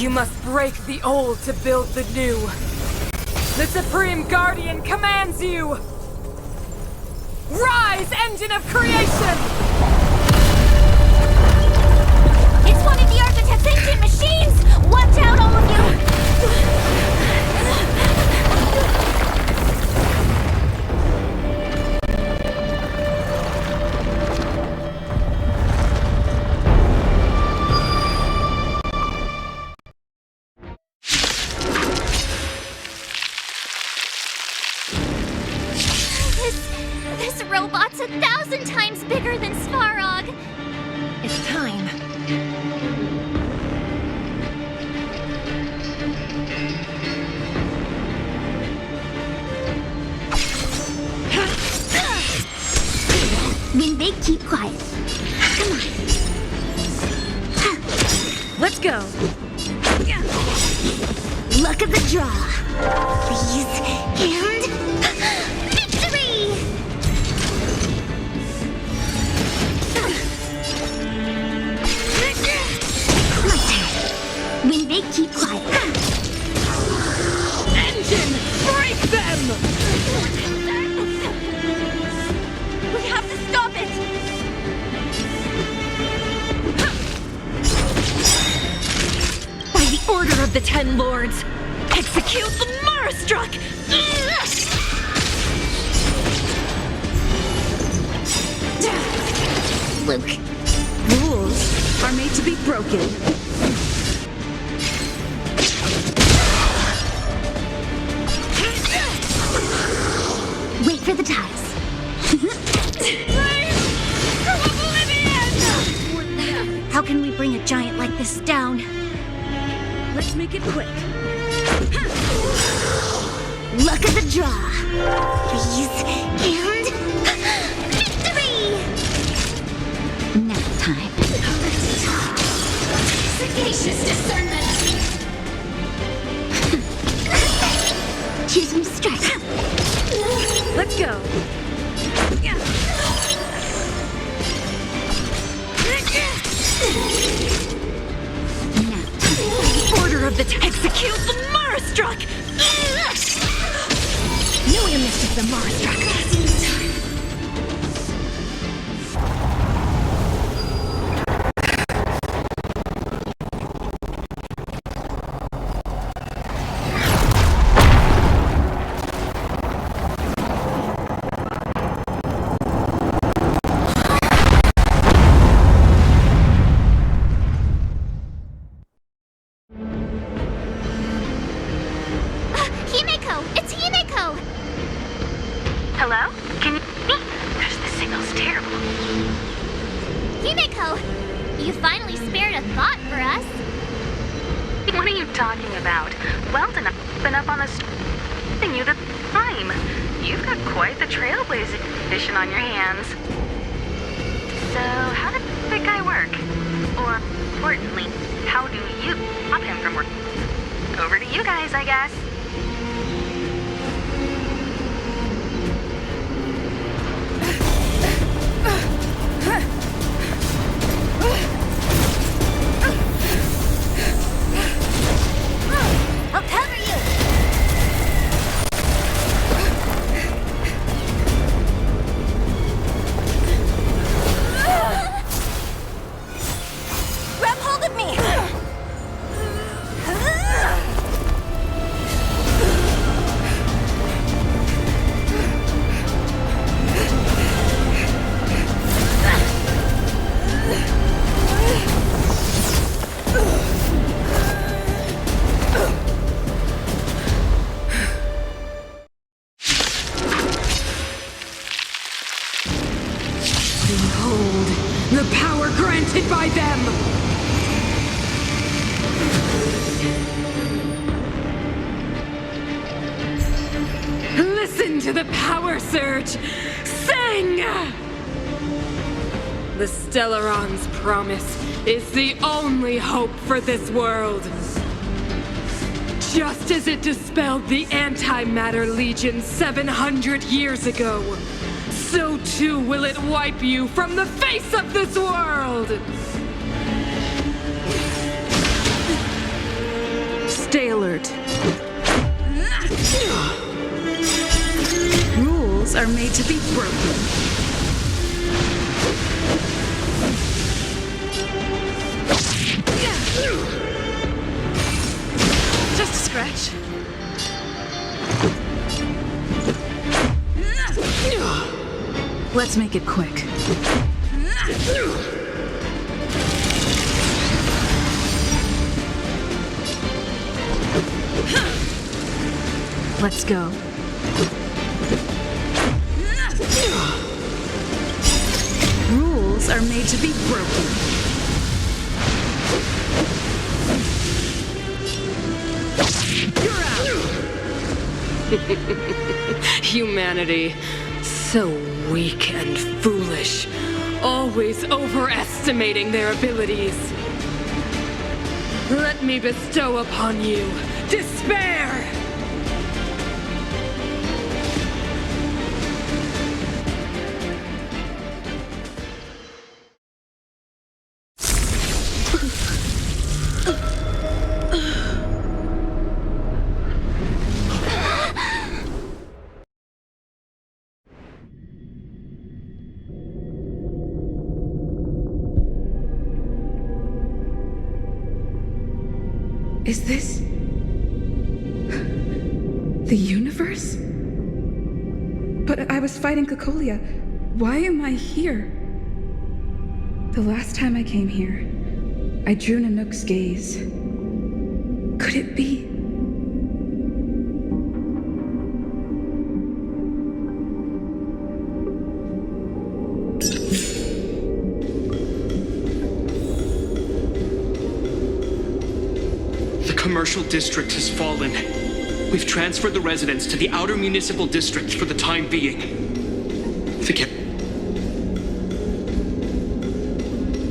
You must break the old to build the new. The Supreme Guardian commands you! Rise, engine of creation! It's one of the Architect's ancient machines! Watch out, all of you! This robot's 1,000 times bigger than Svarog. It's time. When they keep quiet. Come on. Let's go. Luck of the draw. Please. And... victory! My turn. When they keep quiet. Engine, break them! We have to stop it! By the order of the Ten Lords, execute the Marastruck! Luke. Rules are made to be broken. Wait for the ties. How can we bring a giant like this down? Let's make it quick. Luck of the draw. Please. And... victory! Nap time. Sagacious discernment. Choose me strike. Let's go. Nap time. The order of the execute the Marastruck! No one misses the Marastruck. It's Himeko! Hello? Can you hear me? The signal's terrible. Himeko! You finally spared a thought for us. What are you talking about? Weldon, I've been up on the and you the time. You've got quite the trailblazing mission on your hands. So, how did that guy work? Or, importantly, how do you stop him from working? Over to you guys, I guess. I'll cover you! Grab hold of me! Behold, the power granted by them! Listen to the power surge! Sing! The Stellaron's promise is the only hope for this world. Just as it dispelled the Antimatter Legion 700 years ago, so too will it wipe you from the face of this world! Stay alert. Rules are made to be broken. Just a scratch. Let's make it quick. Let's go. Rules are made to be broken. You're out! Humanity. So weak and foolish. Always overestimating their abilities. Let me bestow upon you despair! Is this the universe? But I was fighting Cocolia. Why am I here? The last time I came here, I drew Nanook's gaze. Could it be? The commercial district has fallen. We've transferred the residents to the outer municipal districts for the time being.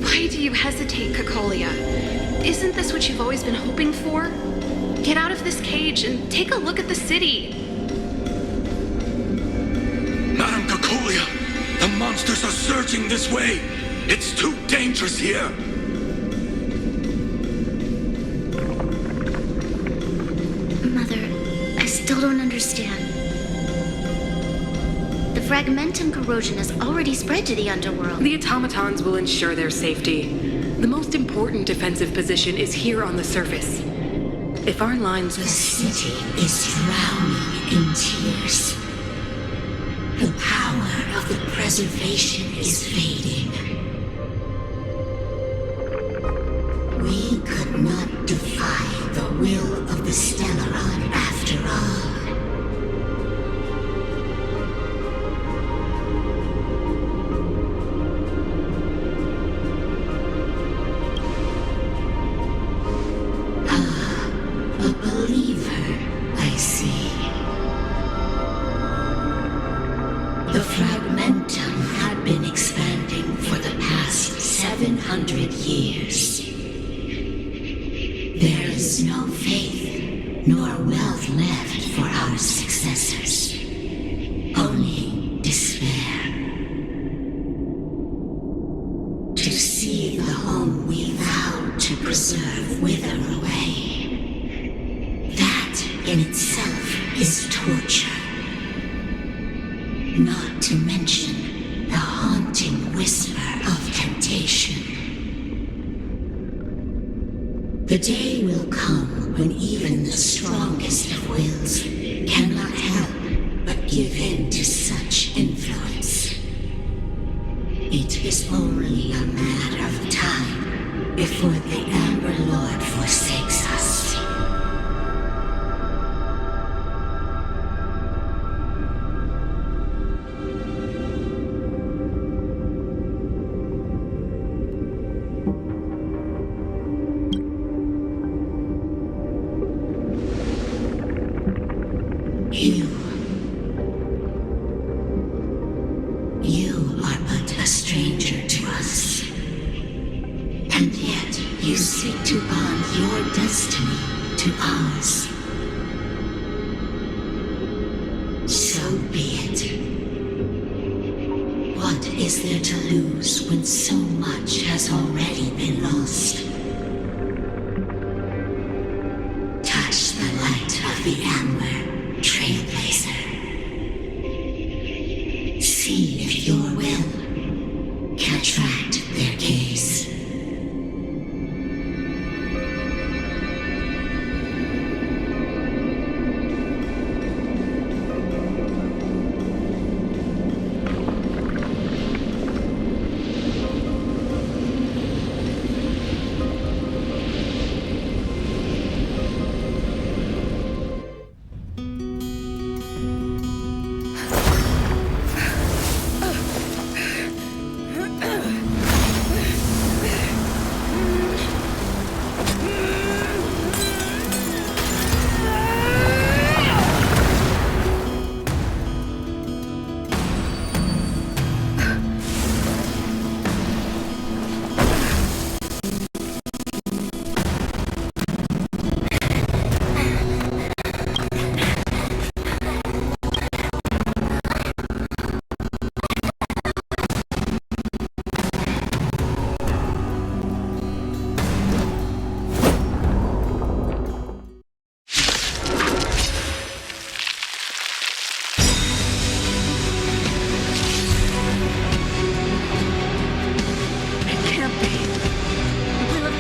Why do you hesitate, Cocolia? Isn't this what you've always been hoping for? Get out of this cage and take a look at the city. Madam Cocolia, the monsters are surging this way. It's too dangerous here. Mother, I still don't understand. The fragmentum corrosion has already spread to the underworld. The automatons will ensure their safety. The most important defensive position is here on the surface. If our lines... The city is drowning in tears. The power of the preservation is fading. We could not defy the will of the Stellaron after all. A believer, I see. The fragmentum had been expanding for the past 700 years. There is no faith nor wealth left for our successors. Only despair. To see the home we vowed to preserve wither away. That in itself is torture. Not to mention the haunting whisper of temptation. The day will come when even the strongest of wills cannot help but give in to such influence. It is only a matter of time before the Amber Lord forsakes us. You are but a stranger to us. And yet you seek to bond your destiny to ours. So be it. What is there to lose when so much has already been lost? Touch of the Amber Trailblazer. See if your will can attract their gaze.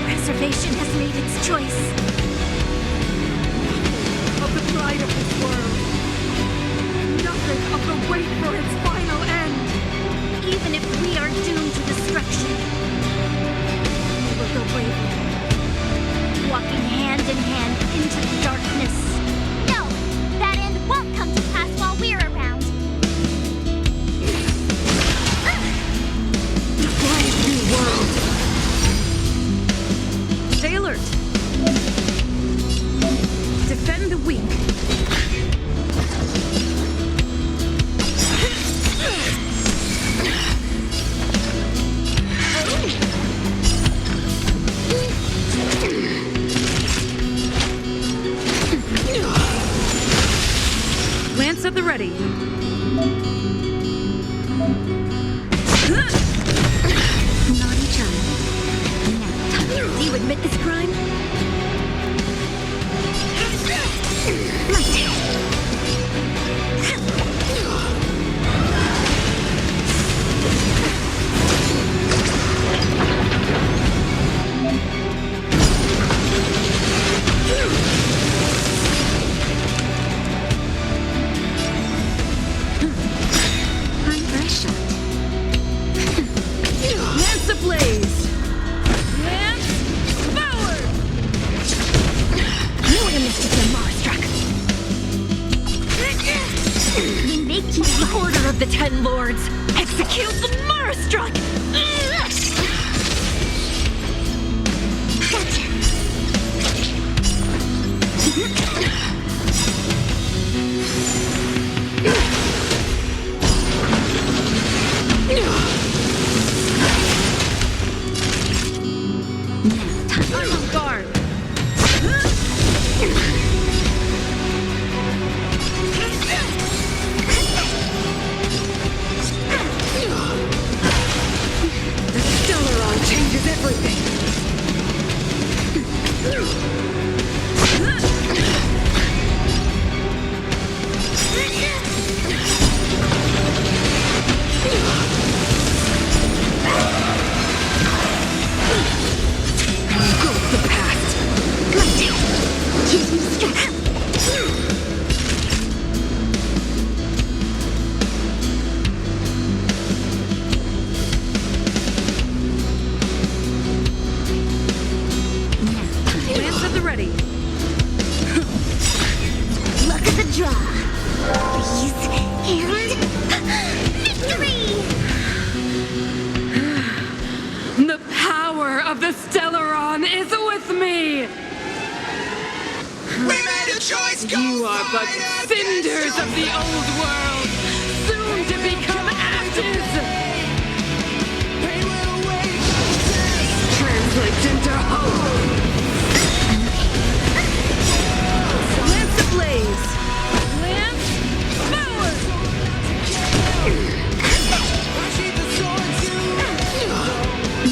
Preservation has made its choice. Of the pride of this world. Nothing of the wait for its final end. Even if we are doomed to destruction, we will go bravely, walking hand in hand into the darkness. No, that end won't come to pass while we're around. The brave new world. Stay alert. Defend the weak. Lance at the ready. Naughty child. Now, time. Do you admit this crime? I'm fresh shot. Lance ablaze. Lance forward. No one mischief the Marstruck. We make you The Order of the Ten Lords. Execute the Marstruck. On guard. The Stellaron changes everything. Go with the past. give you strength. Lance at the ready. Look at the draw. Freeze and victory! The power of the Stellaron is with me! We made a choice. You are but cinders of the old world, soon to become ashes! Translates into hope! Lance ablaze! Lance forward!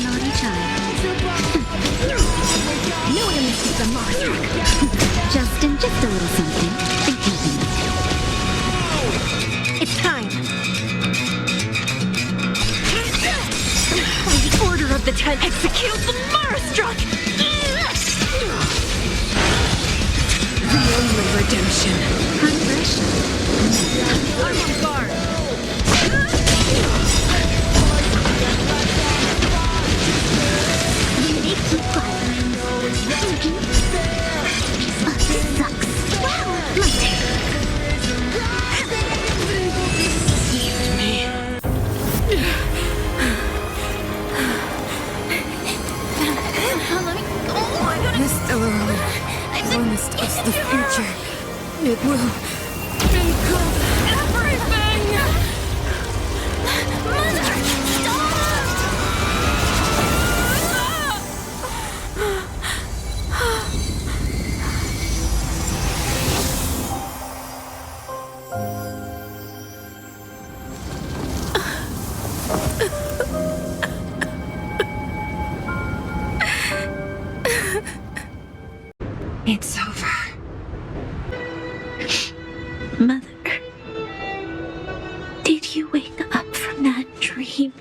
Naughty child. No one misses the Marstruck. Just a little something. Conversion. I'm on guard. We make you cry. This sucks. Wow, my turn. Saved me. The Stellaron promised us the future. It will Include everything! Mother, stop! It's over. Mother, did you wake up from that dream?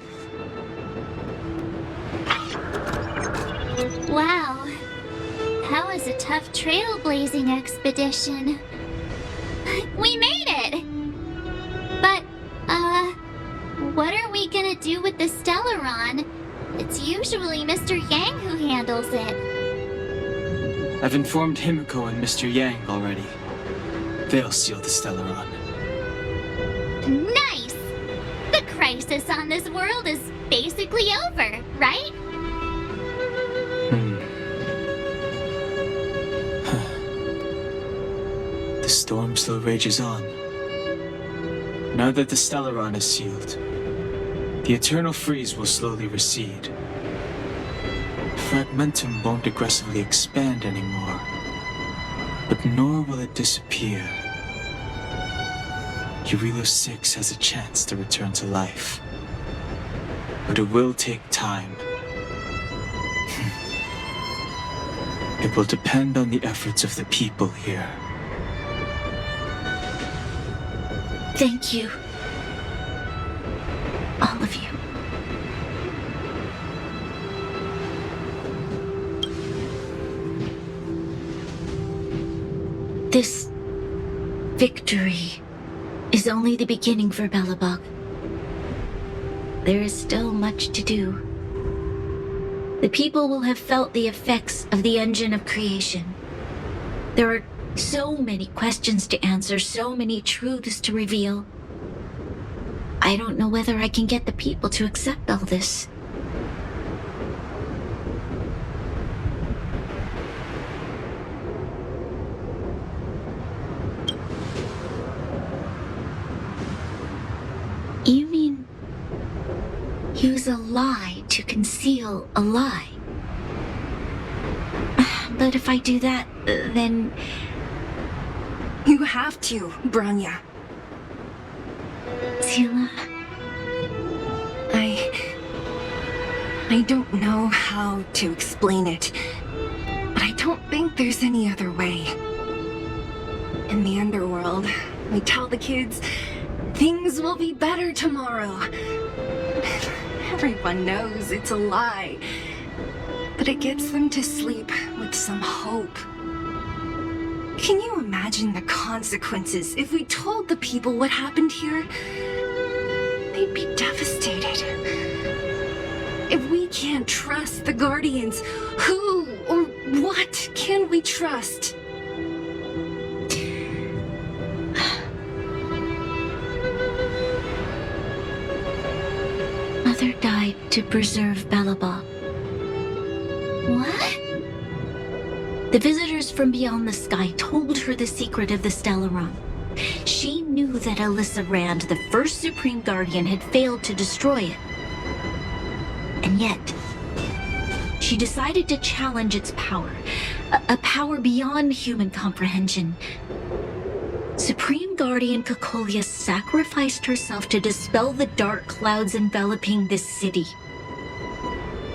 Wow. That was a tough trailblazing expedition. We made it! But, what are we gonna do with the Stellaron? It's usually Mr. Yang who handles it. I've informed Himiko and Mr. Yang already. They'll seal the Stellaron. Nice! The crisis on this world is basically over, right? The storm still rages on. Now that the Stellaron is sealed, the eternal freeze will slowly recede. Fragmentum won't aggressively expand anymore, but nor will it disappear. Urilo 6 has a chance to return to life, but it will take time. It will depend on the efforts of the people here. Thank you. All of you. This victory is only the beginning for Belobog. There is still much to do. The people will have felt the effects of the engine of creation. There are so many questions to answer, so many truths to reveal. I don't know whether I can get the people to accept all this. You mean use a lie to conceal a lie? But if I do that, then... You have to, Branya. Sila, I don't know how to explain it, but I don't think there's any other way. In the underworld, we tell the kids things will be better tomorrow. Everyone knows it's a lie, but it gets them to sleep with some hope. Can you imagine the consequences if we told the people what happened here? They'd be devastated. If we can't trust the Guardians, who or what can we trust? Mother died to preserve Belobog. What? The visitors from beyond the sky told her the secret of the Stellaron. She knew that Alyssa Rand, the first Supreme Guardian, had failed to destroy it. And yet, she decided to challenge its power, a power beyond human comprehension. Supreme Guardian Cocolia sacrificed herself to dispel the dark clouds enveloping this city.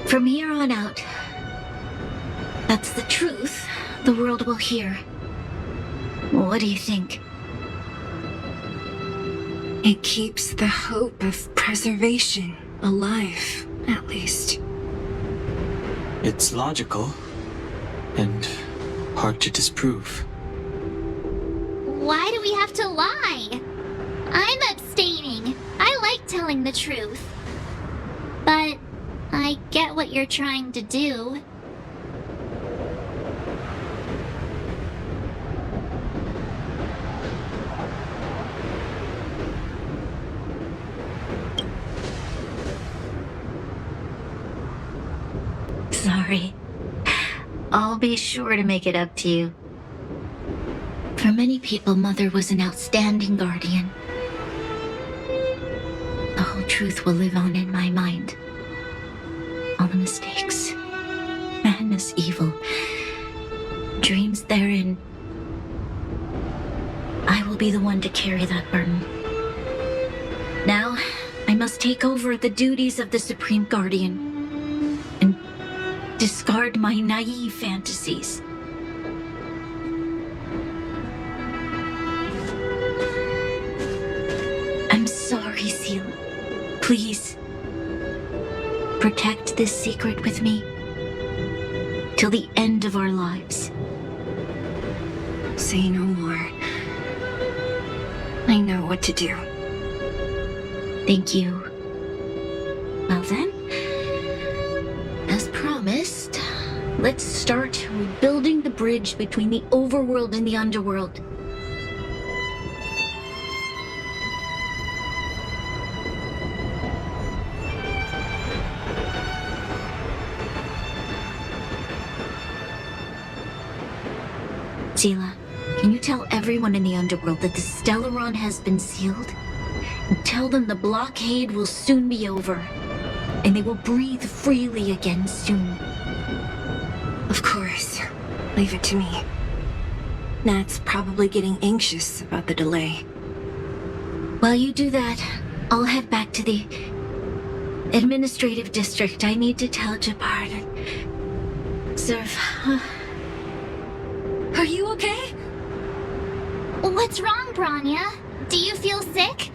From here on out, that's the truth the world will hear. What do you think? It keeps the hope of preservation alive, at least. It's logical and hard to disprove. do we have to lie? I'm abstaining. I like telling the truth. But I get what you're trying to do. Sorry. I'll be sure to make it up to you. For many people, Mother was an outstanding guardian. The whole truth will live on in my mind. All the mistakes, madness, evil, dreams therein. I will be the one to carry that burden. Now, I must take over the duties of the Supreme Guardian and discard my naive fantasies. I'm sorry, Seal. Please, protect this secret with me till the end of our lives. Say no more. I know what to do. Thank you. Well then, as promised, let's start rebuilding the bridge between the overworld and the underworld. Sela, can you tell everyone in the underworld that the Stellaron has been sealed? And tell them the blockade will soon be over, and they will breathe freely again soon. Of course. Leave it to me. Nat's probably getting anxious about the delay. While you do that, I'll head back to the administrative district. I need to tell Jabard and Serve. Are you okay? What's wrong, Branya? Do you feel sick?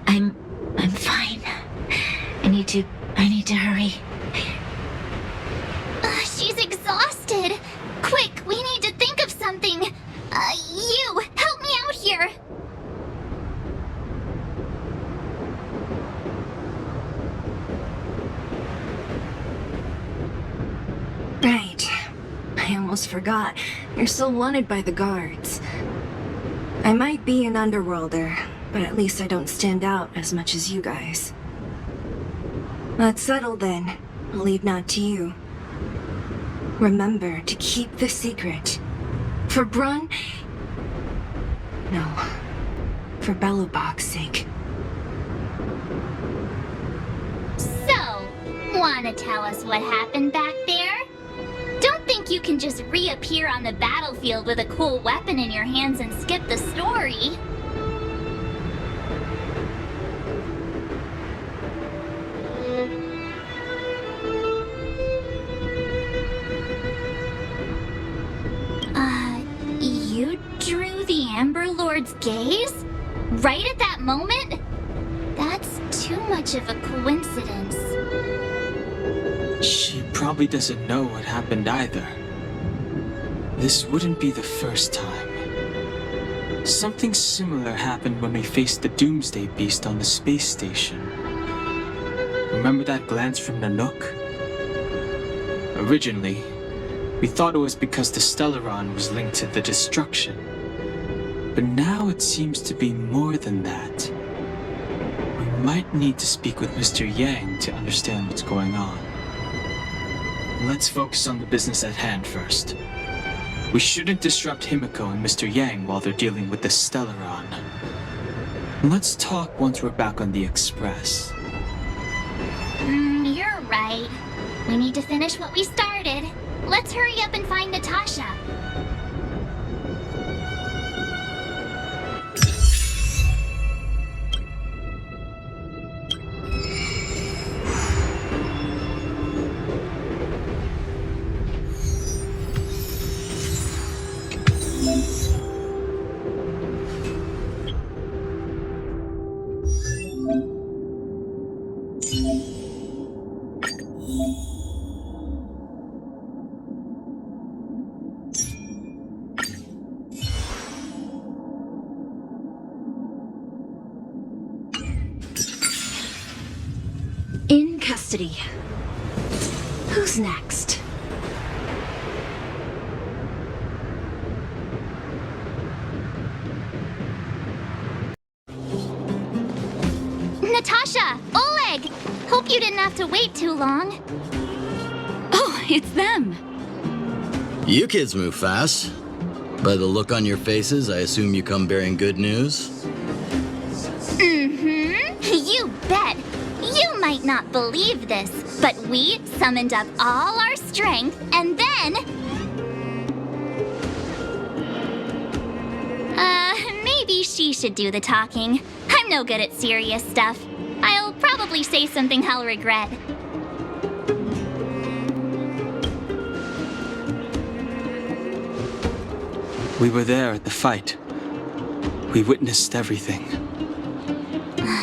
I'm fine. I need to hurry. She's exhausted. Quick, we need to think of something. You, help me out here. Right. I almost forgot. You're still wanted by the guards. I might be an underworlder, but at least I don't stand out as much as you guys. That's settled then. I'll leave Nat to you. Remember to keep the secret. For Brun... No. For Belobog's sake. So, wanna tell us what happened back there? Don't think you can just reappear on the battlefield with a cool weapon in your hands and skip the story. You drew the Amber Lord's gaze? Right at that moment? That's too much of a coincidence. She probably doesn't know what happened either. This wouldn't be the first time. Something similar happened when we faced the Doomsday Beast on the space station. Remember that glance from Nanook? Originally, we thought it was because the Stellaron was linked to the destruction. But now it seems to be more than that. We might need to speak with Mr. Yang to understand what's going on. Let's focus on the business at hand first. We shouldn't disrupt Himiko and Mr. Yang while they're dealing with the Stellaron. Let's talk once we're back on the Express. You're right. We need to finish what we started. Let's hurry up and find Natasha. custody. Who's next? Natasha! Oleg! Hope you didn't have to wait too long. Oh, it's them. You kids move fast. By the look on your faces, I assume you come bearing good news? Mm-hmm. You bet. You might not believe this, but we summoned up all our strength and then... maybe she should do the talking. I'm no good at serious stuff. I'll probably say something I'll regret. We were there at the fight. We witnessed everything.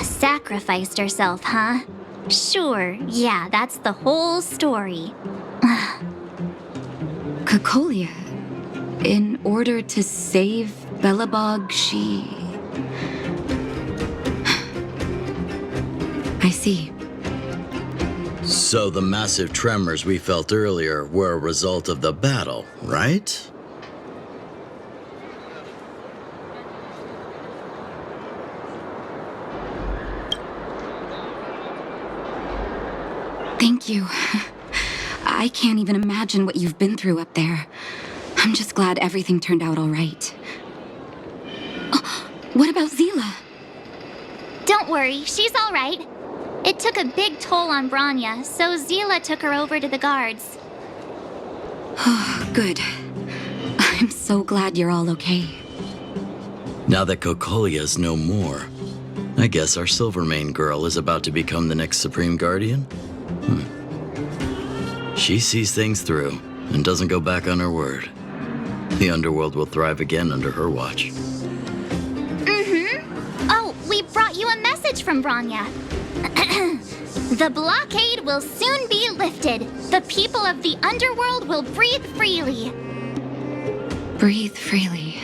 Sacrificed herself, huh? Sure, yeah, that's the whole story. Cocolia, in order to save Belobog, she... I see. So the massive tremors we felt earlier were a result of the battle, right? Thank you. I can't even imagine what you've been through up there. I'm just glad everything turned out all right. Oh, what about Zila? Don't worry, she's all right. It took a big toll on Branya, so Zila took her over to the guards. Oh, good. I'm so glad you're all okay. Now that Cocolia's no more, I guess our Silvermane girl is about to become the next Supreme Guardian? She sees things through and doesn't go back on her word. The underworld will thrive again under her watch. Mm-hmm. Oh, we brought you a message from Branya. The blockade will soon be lifted. The people of the underworld will breathe freely. Breathe freely.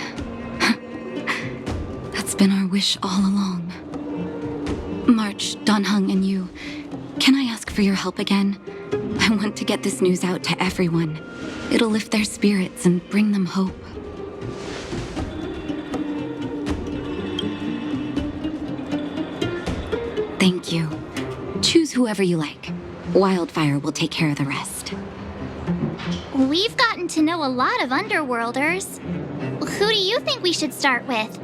That's been our wish all along. March, Donhung, and you, can I ask for your help again? I want to get this news out to everyone. It'll lift their spirits and bring them hope. Thank you. Choose whoever you like. Wildfire will take care of the rest. We've gotten to know a lot of Underworlders. Who do you think we should start with?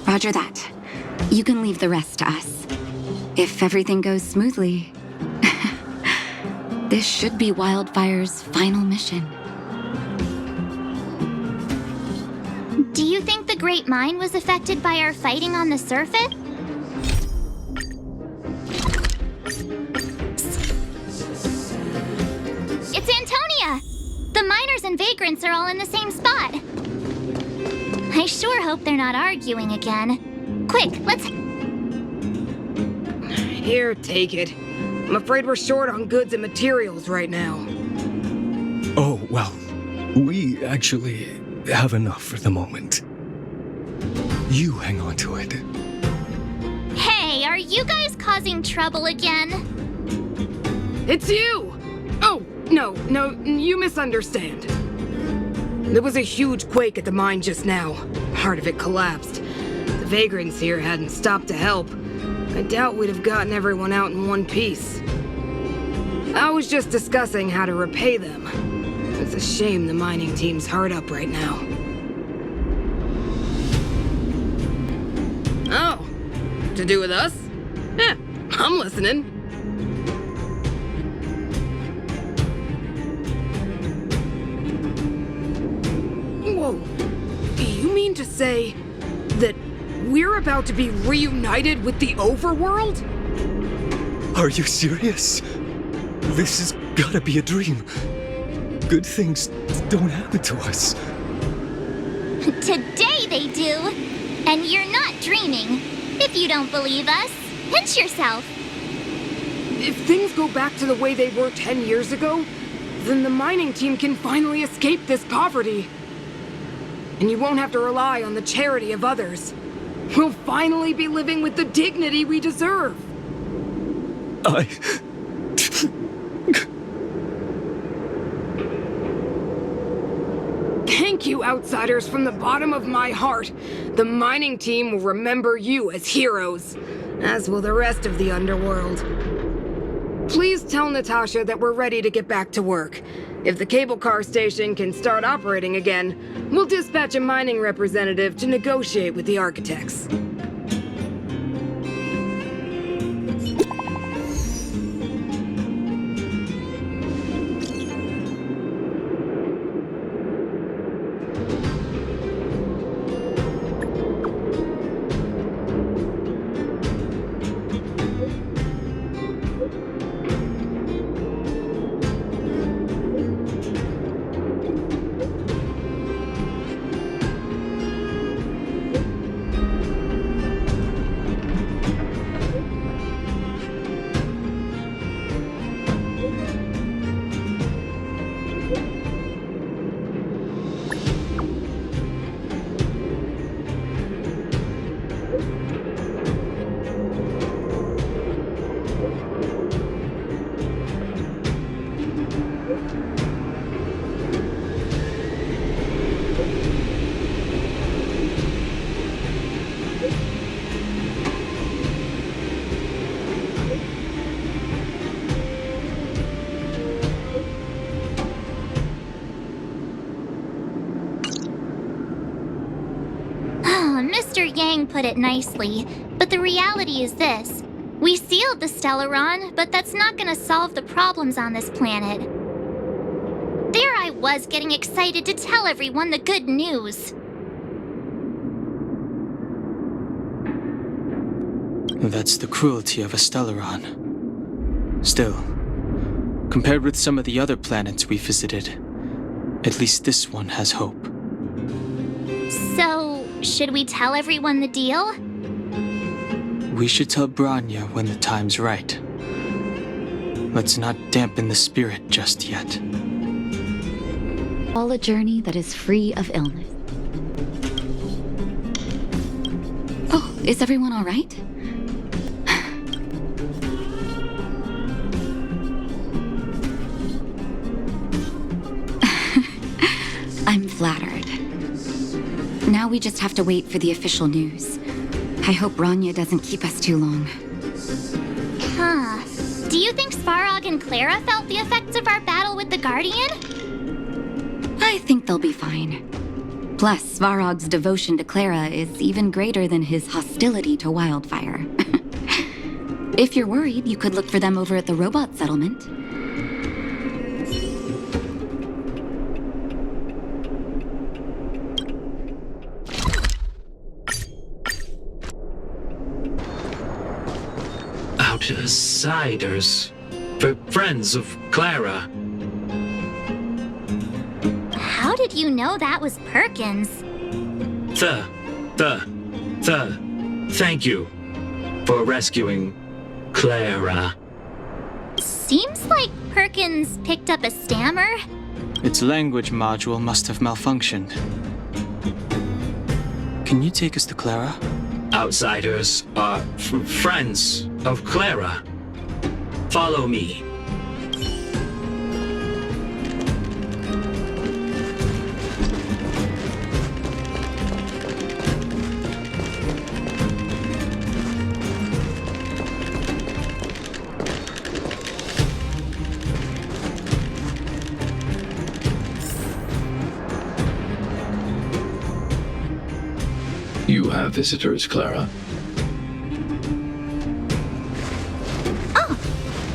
Roger that. You can leave the rest to us. If everything goes smoothly, this should be Wildfire's final mission. Do you think the Great Mine was affected by our fighting on the surface? It's Antonia! The miners and vagrants are all in the same spot. I sure hope they're not arguing again. Quick, let's... Here, take it. I'm afraid we're short on goods and materials right now. Oh, well, we actually have enough for the moment. You hang on to it. Hey, are you guys causing trouble again? It's you! Oh, no, you misunderstand. There was a huge quake at the mine just now. Part of it collapsed. The vagrants here hadn't stopped to help. I doubt we'd have gotten everyone out in one piece. I was just discussing how to repay them. It's a shame the mining team's hard up right now. Oh, to do with us? Yeah, I'm listening. Whoa, you mean to say that we're about to be reunited with the overworld? Are you serious? This has gotta be a dream. Good things don't happen to us. Today they do. And you're not dreaming. If you don't believe us, pinch yourself. If things go back to the way they were 10 years ago, then the mining team can finally escape this poverty. And you won't have to rely on the charity of others. We'll finally be living with the dignity we deserve. Thank you, Outsiders, from the bottom of my heart. The mining team will remember you as heroes, as will the rest of the underworld. Please tell Natasha that we're ready to get back to work. If the cable car station can start operating again, we'll dispatch a mining representative to negotiate with the architects. Mr. Yang put it nicely, but the reality is this. We sealed the Stellaron, but that's not gonna solve the problems on this planet. There I was getting excited to tell everyone the good news. That's the cruelty of a Stellaron. Still, compared with some of the other planets we visited, at least this one has hope. So, should we tell everyone the deal? We should tell Branya when the time's right. Let's not dampen the spirit just yet. All a journey that is free of illness. Oh, is everyone all right? I'm flattered. Now we just have to wait for the official news. I hope Branya doesn't keep us too long. Huh. Do you think Svarog and Clara felt the effects of our battle with the Guardian? I think they'll be fine. Plus, Svarog's devotion to Clara is even greater than his hostility to Wildfire. If you're worried, you could look for them over at the robot settlement. Outsiders. For friends of Clara. How did you know that was Perkins? Thank you for rescuing Clara. Seems like Perkins picked up a stammer. Its language module must have malfunctioned. Can you take us to Clara? Outsiders are friends of Clara. Follow me. You have visitors, Clara. Oh,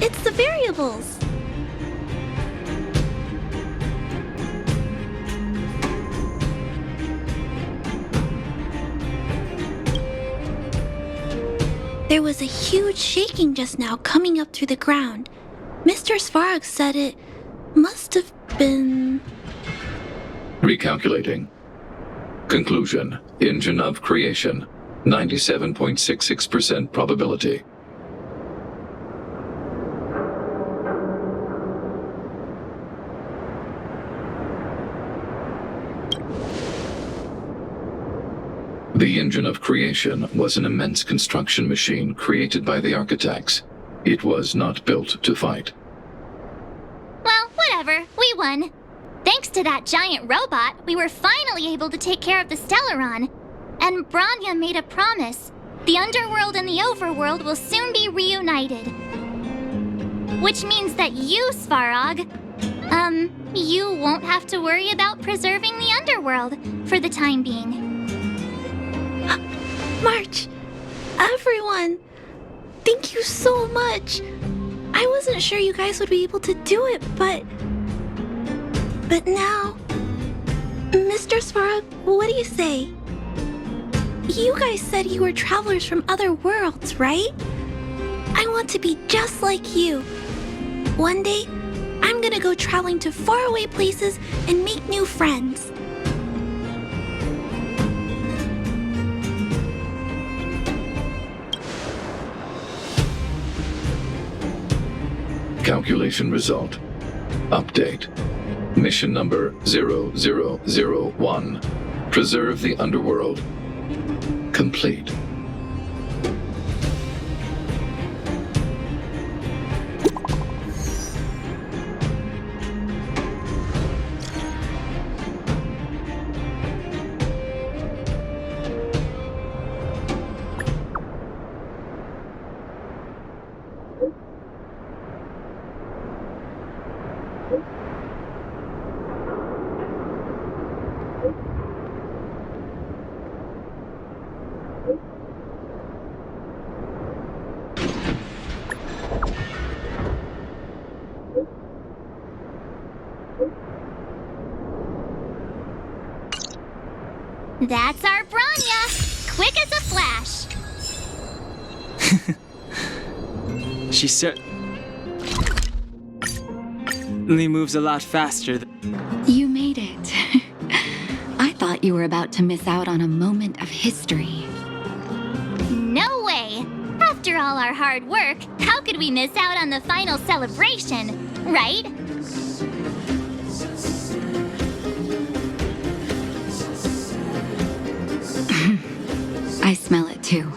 it's the variables. There was a huge shaking just now coming up through the ground. Mr. Svarog said it must have been... Recalculating. Conclusion. Engine of creation. 97.66% probability. The engine of creation was an immense construction machine created by the architects. It was not built to fight. Well, whatever. We won. Thanks to that giant robot, we were finally able to take care of the Stellaron. And Branya made a promise. The underworld and the overworld will soon be reunited. Which means that you, Svarog, you won't have to worry about preserving the underworld for the time being. March, everyone, thank you so much. I wasn't sure you guys would be able to do it, but now, Mr. Svarog, what do you say? You guys said you were travelers from other worlds, right? I want to be just like you. One day, I'm gonna go traveling to faraway places and make new friends. Calculation result. Update. Mission number 0001. Preserve the underworld. Complete. That's our Branya! Quick as a flash! She certainly moves a lot faster than... You made it. I thought you were about to miss out on a moment of history. No way! After all our hard work, how could we miss out on the final celebration, right? I smell it too.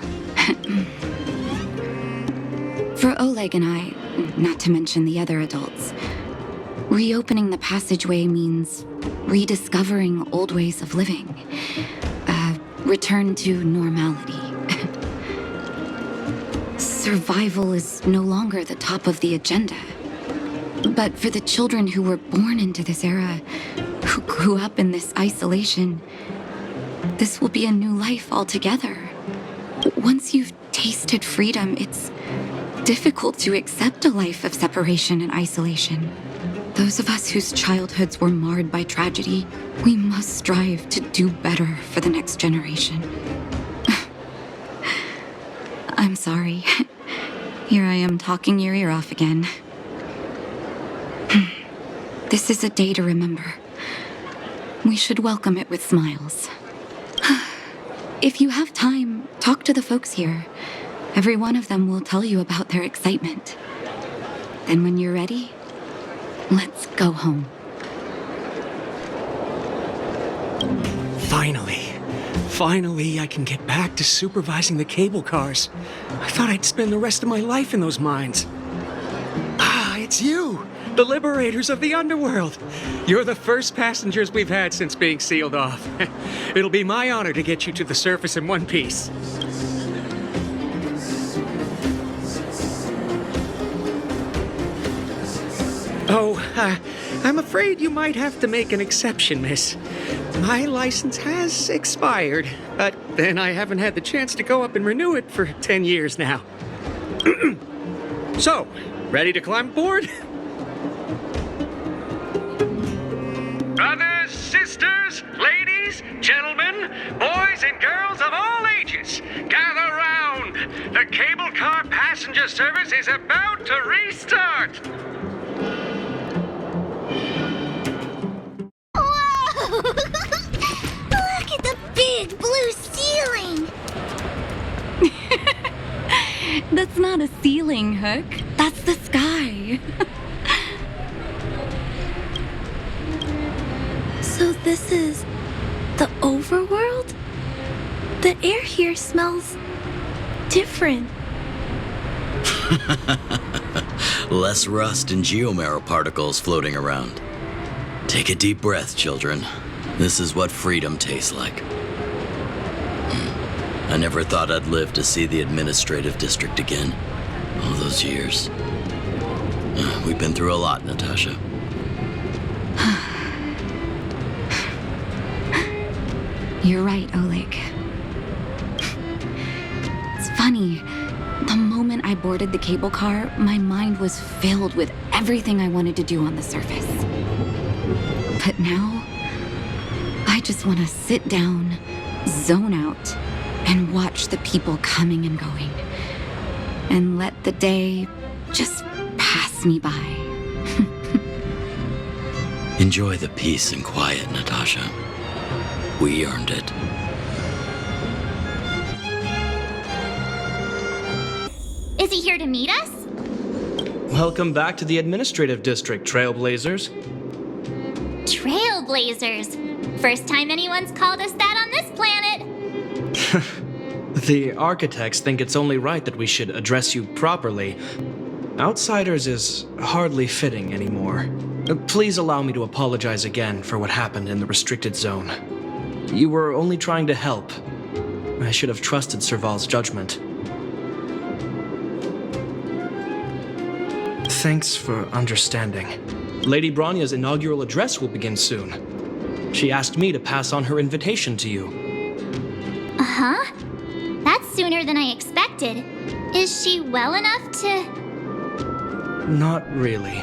For Oleg and I, not to mention the other adults, reopening the passageway means rediscovering old ways of living. Return to normality. Survival is no longer the top of the agenda. But for the children who were born into this era, who grew up in this isolation, this will be a new life altogether. Once you've tasted freedom, it's difficult to accept a life of separation and isolation. Those of us whose childhoods were marred by tragedy, we must strive to do better for the next generation. I'm sorry. Here I am talking your ear off again. This is a day to remember. We should welcome it with smiles. If you have time, talk to the folks here. Every one of them will tell you about their excitement. Then when you're ready, let's go home. Finally, I can get back to supervising the cable cars. I thought I'd spend the rest of my life in those mines. Ah, it's you, the liberators of the underworld. You're the first passengers we've had since being sealed off. It'll be my honor to get you to the surface in one piece. Oh, I'm afraid you might have to make an exception, miss. My license has expired, but then I haven't had the chance to go up and renew it for 10 years now. So, ready to climb aboard? Brothers, sisters, ladies, gentlemen, boys and girls of all ages, gather round. The cable car passenger service is about to restart. Look at the big blue ceiling! That's not a ceiling, Hook. That's the sky. So this is the overworld? The air here smells different. Less rust and geomarrow particles floating around. Take a deep breath, children. This is what freedom tastes like. I never thought I'd live to see the administrative district again. All those years. We've been through a lot, Natasha. You're right, Oleg. It's funny. The moment I boarded the cable car, my mind was filled with everything I wanted to do on the surface. But now, I just want to sit down, zone out, and watch the people coming and going. And let the day just pass me by. Enjoy the peace and quiet, Natasha. We earned it. Is he here to meet us? Welcome back to the administrative district, trailblazers. Trailblazers. First time anyone's called us that on this planet. The architects think it's only right that we should address you properly. Outsiders is hardly fitting anymore. Please allow me to apologize again for what happened in the restricted zone. You were only trying to help. I should have trusted Serval's judgment. Thanks for understanding. Lady Bronya's inaugural address will begin soon. She asked me to pass on her invitation to you. Uh-huh. That's sooner than I expected. Is she well enough to... Not really.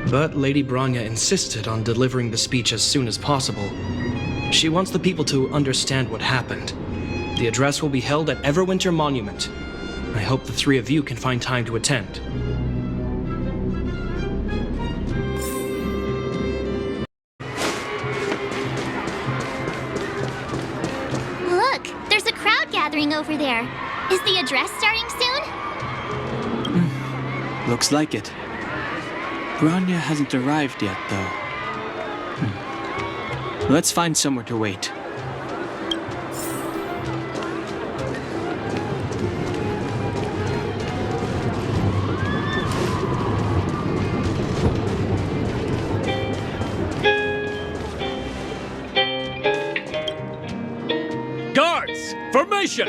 But Lady Bronya insisted on delivering the speech as soon as possible. She wants the people to understand what happened. The address will be held at Everwinter Monument. I hope the three of you can find time to attend. Look, there's a crowd gathering over there. Is the address starting soon? Looks like it. Bronya hasn't arrived yet, though. Let's find somewhere to wait. Guards! Formation!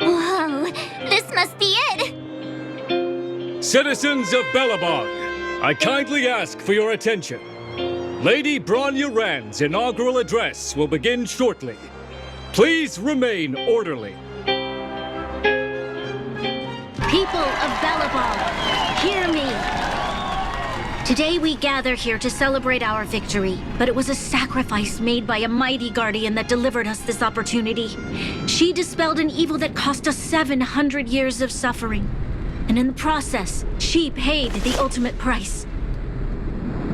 Whoa, this must be it! Citizens of Belobog, I kindly ask for your attention. Lady Bronya Rand's inaugural address will begin shortly. Please remain orderly. People of Belobog, hear me. Today we gather here to celebrate our victory, but it was a sacrifice made by a mighty guardian that delivered us this opportunity. She dispelled an evil that cost us 700 years of suffering. And in the process, she paid the ultimate price.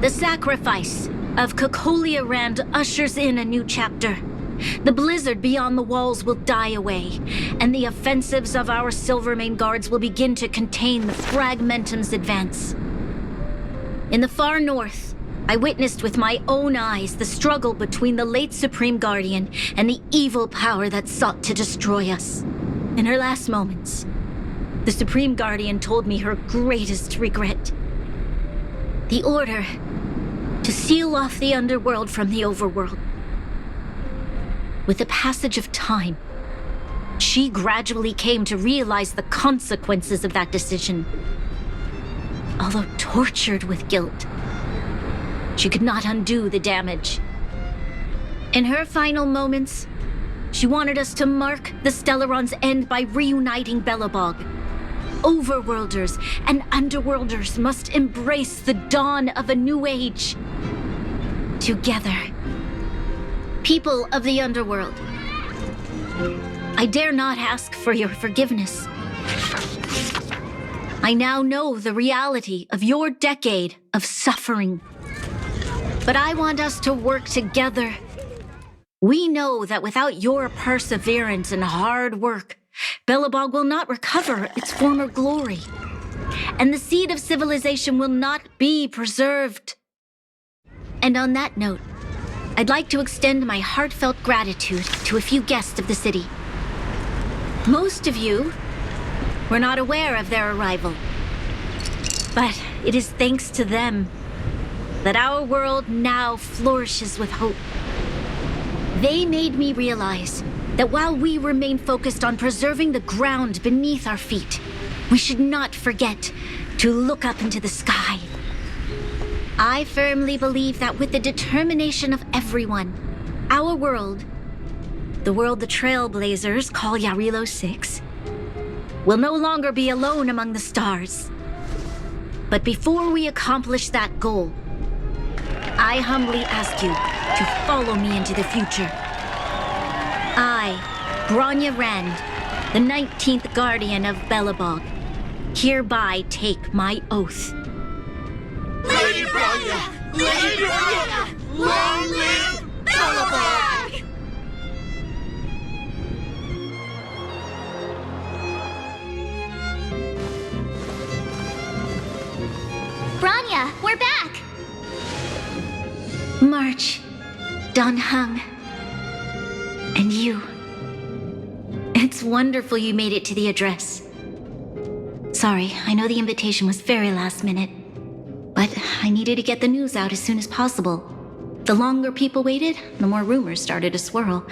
The sacrifice of Cocolia Rand ushers in a new chapter. The blizzard beyond the walls will die away, and the offensives of our Silvermane guards will begin to contain the Fragmentum's advance. In the far north, I witnessed with my own eyes the struggle between the late Supreme Guardian and the evil power that sought to destroy us. In her last moments, the Supreme Guardian told me her greatest regret. The order to seal off the underworld from the overworld. With the passage of time, she gradually came to realize the consequences of that decision. Although tortured with guilt, she could not undo the damage. In her final moments, she wanted us to mark the Stellaron's end by reuniting Belobog. Overworlders and underworlders must embrace the dawn of a new age. Together. People of the underworld, I dare not ask for your forgiveness. I now know the reality of your decade of suffering. But I want us to work together. We know that without your perseverance and hard work, Belobog will not recover its former glory, and the seed of civilization will not be preserved. And on that note, I'd like to extend my heartfelt gratitude to a few guests of the city. Most of you were not aware of their arrival, but it is thanks to them that our world now flourishes with hope. They made me realize that while we remain focused on preserving the ground beneath our feet, we should not forget to look up into the sky. I firmly believe that with the determination of everyone, our world, the world the trailblazers call Yarilo 6, will no longer be alone among the stars. But before we accomplish that goal, I humbly ask you to follow me into the future. I, Bronya Rand, the 19th Guardian of Belobog, hereby take my oath. Lady Bronya! Lady Bronya! Long live Belobog! Bronya, we're back! March, Dan Heng, and you. It's wonderful you made it to the address. Sorry, I know the invitation was very last minute, but I needed to get the news out as soon as possible. The longer people waited, the more rumors started to swirl.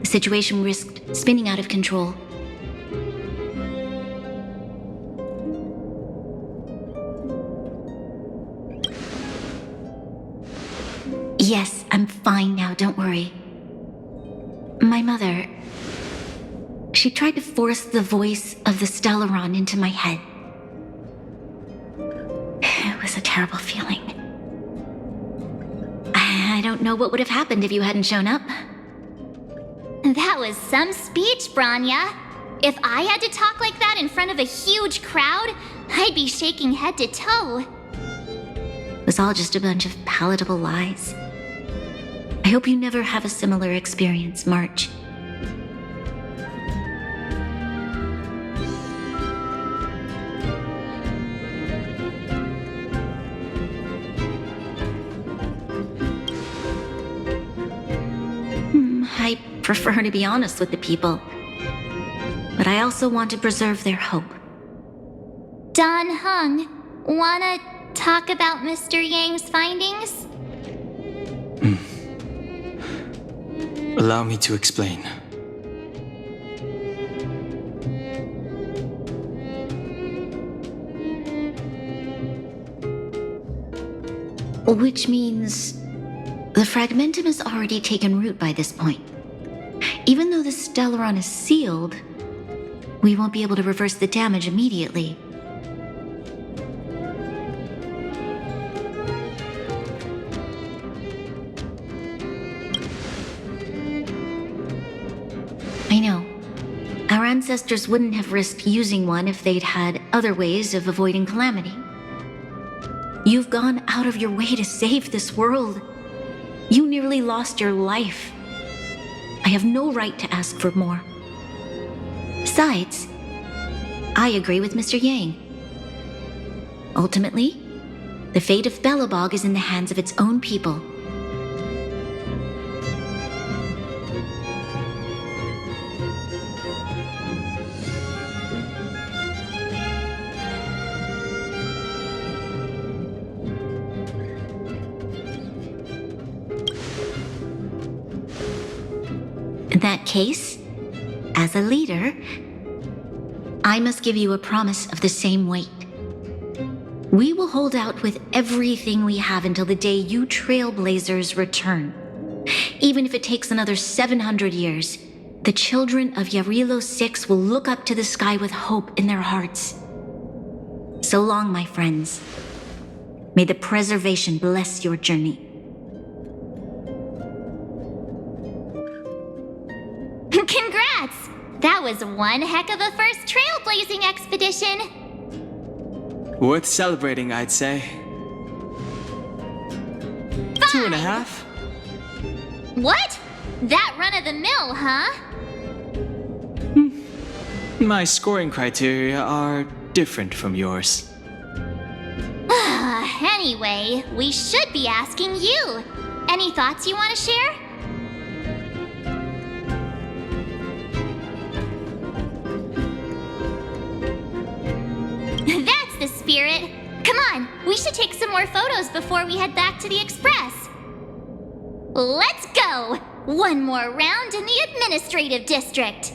The situation risked spinning out of control. Yes, I'm fine now, don't worry. My mother, she tried to force the voice of the Stellaron into my head. It was a terrible feeling. I don't know what would have happened if you hadn't shown up. That was some speech, Bronya. If I had to talk like that in front of a huge crowd, I'd be shaking head to toe. It was all just a bunch of palatable lies. I hope you never have a similar experience, March. I prefer to be honest with the people, but I also want to preserve their hope. Dan Heng, wanna talk about Mr. Yang's findings? Allow me to explain. Which means the fragmentum has already taken root by this point. Even though the Stellaron is sealed, we won't be able to reverse the damage immediately. I know. Our ancestors wouldn't have risked using one if they'd had other ways of avoiding calamity. You've gone out of your way to save this world. You nearly lost your life. I have no right to ask for more. Besides, I agree with Mr. Yang. Ultimately, the fate of Belobog is in the hands of its own people. In that case, as a leader, I must give you a promise of the same weight. We will hold out with everything we have until the day you trailblazers return. Even if it takes another 700 years, the children of Yarilo 6 will look up to the sky with hope in their hearts. So long, my friends. May the preservation bless your journey. Congrats! That was one heck of a first trailblazing expedition! Worth celebrating, I'd say. 2.5? What? That run of the mill, huh? My scoring criteria are different from yours. Anyway, we should be asking you. any thoughts you want to share? That's the spirit. Come on, we should take some more photos before we head back to the Express. Let's go! One more round in the administrative district.